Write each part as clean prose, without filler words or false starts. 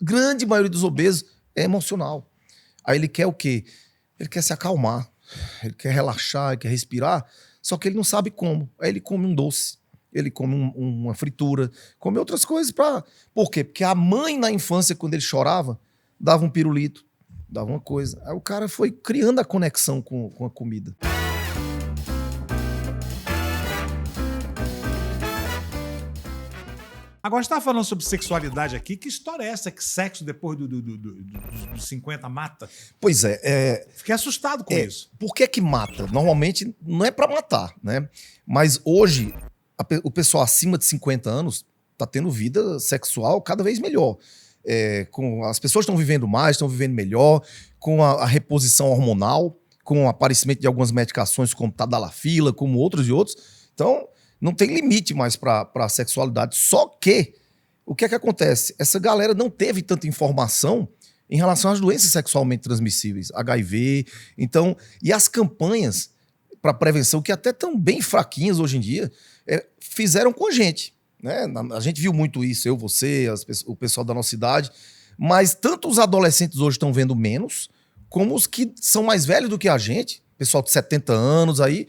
grande maioria dos obesos é emocional. Aí ele quer o quê? Ele quer se acalmar, ele quer relaxar, ele quer respirar, só que ele não sabe como. Aí ele come um doce, ele come uma fritura, come outras coisas para... Por quê? Porque a mãe na infância, quando ele chorava, dava um pirulito, dava uma coisa. Aí o cara foi criando a conexão com a comida. Agora, você estava falando sobre sexualidade aqui. Que história é essa que sexo depois dos 50 mata? Pois é. Fiquei assustado com isso. Por que mata? Normalmente não é para matar, né? Mas hoje, o pessoal acima de 50 anos está tendo vida sexual cada vez melhor. As pessoas estão vivendo mais, estão vivendo melhor, com a reposição hormonal, com o aparecimento de algumas medicações como tadalafila, como outros e outros. Então, não tem limite mais para a sexualidade. Só que, o que é que acontece? Essa galera não teve tanta informação em relação às doenças sexualmente transmissíveis, HIV. Então, e as campanhas para prevenção, que até estão bem fraquinhas hoje em dia, fizeram com a gente. Né? A gente viu muito isso, eu, você, o pessoal da nossa idade. Mas tanto os adolescentes hoje estão vendo menos, como os que são mais velhos do que a gente, pessoal de 70 anos aí,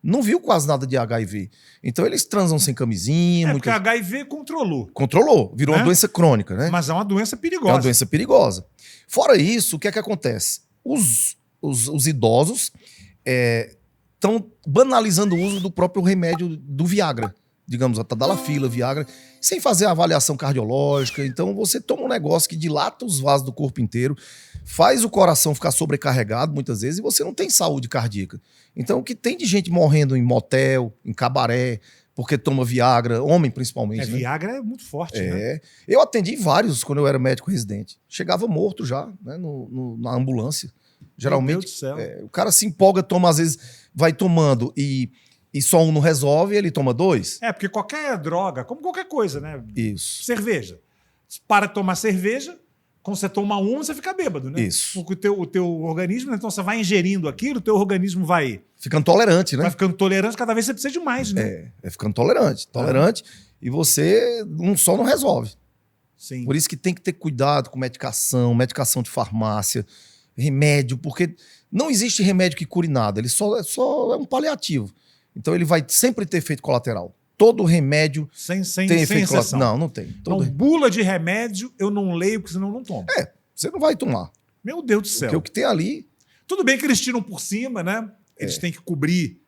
não viu quase nada de HIV. Então eles transam sem camisinha. Porque a HIV controlou. Controlou, virou uma doença crônica, né? Mas é uma doença perigosa. É uma doença perigosa. Fora isso, o que é que acontece? Os idosos estão banalizando o uso do próprio remédio do Viagra. Digamos, a tadalafila, Viagra, sem fazer a avaliação cardiológica. Então você toma um negócio que dilata os vasos do corpo inteiro, faz o coração ficar sobrecarregado muitas vezes e você não tem saúde cardíaca. Então o que tem de gente morrendo em motel, em cabaré, porque toma Viagra, homem principalmente. Né? Viagra é muito forte, né? Eu atendi vários quando eu era médico residente. Chegava morto já, né, na ambulância. Geralmente, meu Deus do céu. O cara se empolga, toma, às vezes vai tomando e só um não resolve, ele toma 2. Porque qualquer droga, como qualquer coisa, né? Isso. Cerveja. Você para de tomar cerveja, quando você toma uma, você fica bêbado, né? Isso. Porque o teu organismo, então você vai ingerindo aquilo, o teu organismo vai... Ficando tolerante, né? Vai ficando tolerante, cada vez você precisa de mais, né? Ficando tolerante. E você só não resolve. Sim. Por isso que tem que ter cuidado com medicação de farmácia, remédio, porque não existe remédio que cure nada, ele só é um paliativo. Então ele vai sempre ter efeito colateral. Todo remédio tem efeito colateral. Não tem. Então, bula de remédio eu não leio, porque senão eu não tomo. Você não vai tomar. Meu Deus do céu. Porque o que tem ali... Tudo bem que eles tiram por cima, né? Eles têm que cobrir,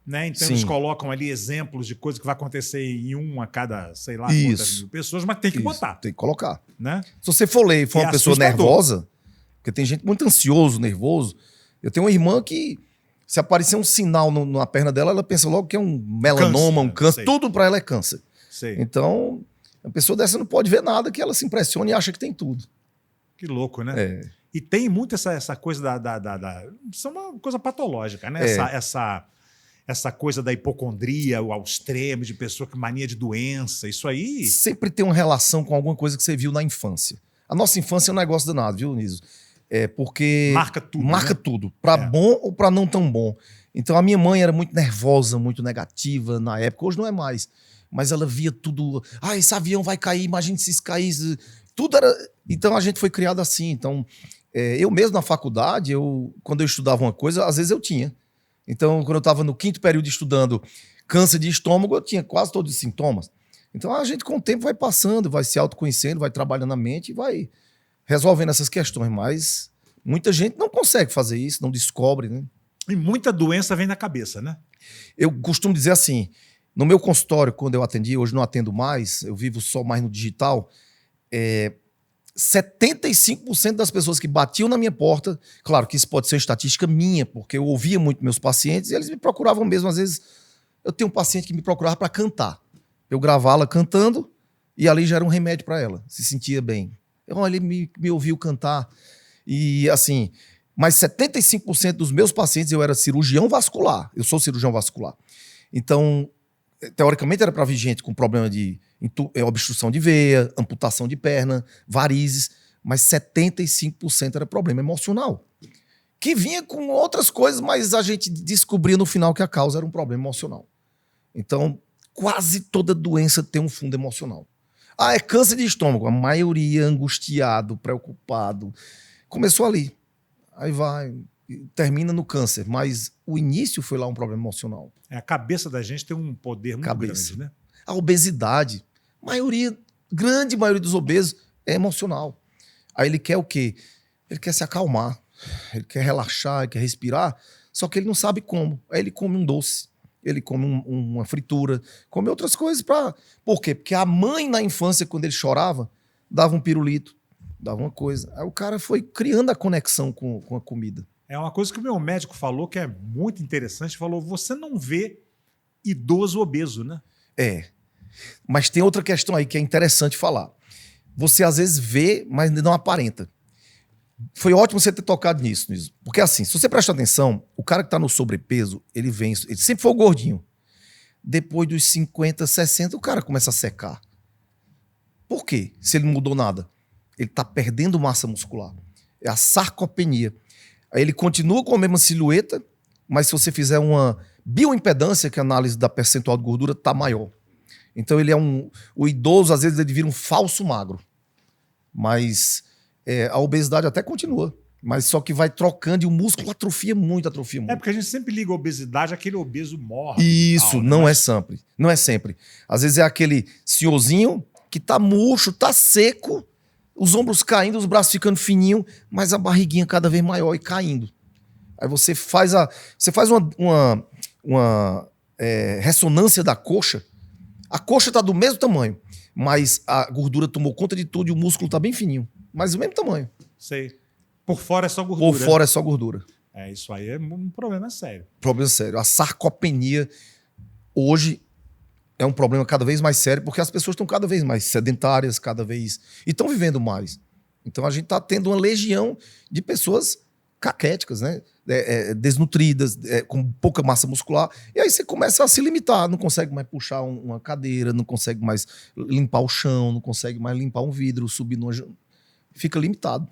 né? Então eles colocam ali exemplos de coisa que vai acontecer em a cada, sei lá, quantas mil pessoas, mas tem que botar. Tem que colocar. Né? Se você for ler e for uma pessoa nervosa, porque tem gente muito ansioso, nervoso. Eu tenho uma irmã que... Se aparecer um sinal na perna dela, ela pensa logo que é um melanoma, um câncer. Tudo para ela é câncer. Sei. Então, a pessoa dessa não pode ver nada, que ela se impressiona e acha que tem tudo. Que louco, né? E tem muito essa coisa Isso é uma coisa patológica, né? Essa coisa da hipocondria ao extremo, de pessoa com mania de doença. Isso aí... Sempre tem uma relação com alguma coisa que você viu na infância. A nossa infância é um negócio danado, viu, Niso? Porque... Marca tudo. Marca tudo. Pra bom ou pra não tão bom. Então a minha mãe era muito nervosa, muito negativa na época. Hoje não é mais. Mas ela via tudo. Esse avião vai cair, imagine se isso caísse. Tudo era... Então a gente foi criado assim. Então, eu mesmo na faculdade, quando eu estudava uma coisa, às vezes eu tinha. Então, quando eu estava no 5º período estudando câncer de estômago, eu tinha quase todos os sintomas. Então a gente com o tempo vai passando, vai se autoconhecendo, vai trabalhando a mente e vai... resolvendo essas questões, mas muita gente não consegue fazer isso, não descobre, né? E muita doença vem na cabeça, né? Eu costumo dizer assim, no meu consultório, quando eu atendi, hoje não atendo mais, eu vivo só mais no digital, 75% das pessoas que batiam na minha porta, claro que isso pode ser estatística minha, porque eu ouvia muito meus pacientes e eles me procuravam mesmo, às vezes, eu tenho um paciente que me procurava para cantar. Eu gravava-la cantando e ali já era um remédio para ela, se sentia bem. Olha, ele me ouviu cantar. E assim, mas 75% dos meus pacientes eu era cirurgião vascular. Eu sou cirurgião vascular. Então, teoricamente era para vir gente com problema de obstrução de veia, amputação de perna, varizes, mas 75% era problema emocional. Que vinha com outras coisas, mas a gente descobria no final que a causa era um problema emocional. Então, quase toda doença tem um fundo emocional. Ah, é câncer de estômago. A maioria angustiado, preocupado. Começou ali. Aí vai, termina no câncer. Mas o início foi lá um problema emocional. A cabeça da gente tem um poder muito grande, né? A obesidade. Grande maioria dos obesos é emocional. Aí ele quer o quê? Ele quer se acalmar. Ele quer relaxar, ele quer respirar. Só que ele não sabe como. Aí ele come um doce. Ele come uma fritura, come outras coisas para... Por quê? Porque a mãe, na infância, quando ele chorava, dava um pirulito, dava uma coisa. Aí o cara foi criando a conexão com a comida. É uma coisa que o meu médico falou que é muito interessante. Falou, você não vê idoso obeso, né? É. Mas tem outra questão aí que é interessante falar. Você às vezes vê, mas não aparenta. Foi ótimo você ter tocado nisso. Porque assim, se você prestar atenção, o cara que tá no sobrepeso, ele sempre foi o gordinho. Depois dos 50, 60, o cara começa a secar. Por quê? Se ele não mudou nada. Ele tá perdendo massa muscular. É a sarcopenia. Aí ele continua com a mesma silhueta, mas se você fizer uma bioimpedância, que é a análise da percentual de gordura, tá maior. Então ele é o idoso, às vezes ele vira um falso magro. Mas... a obesidade até continua, mas só que vai trocando e o músculo atrofia muito. É porque a gente sempre liga a obesidade àquele obeso morto. Isso, tal, né? não é sempre. Não é sempre. Às vezes é aquele senhorzinho que tá murcho, tá seco, os ombros caindo, os braços ficando fininhos, mas a barriguinha cada vez maior e caindo. Aí você faz uma ressonância da coxa, a coxa tá do mesmo tamanho, mas a gordura tomou conta de tudo e o músculo tá bem fininho. Mas o mesmo tamanho. Sei. Por fora é só gordura. Por fora é só gordura. Isso aí é um problema sério. Problema sério. A sarcopenia hoje é um problema cada vez mais sério porque as pessoas estão cada vez mais sedentárias, e estão vivendo mais. Então a gente está tendo uma legião de pessoas caquéticas, né? Desnutridas, com pouca massa muscular. E aí você começa a se limitar. Não consegue mais puxar uma cadeira, não consegue mais limpar o chão, não consegue mais limpar um vidro, subir numa... Fica limitado.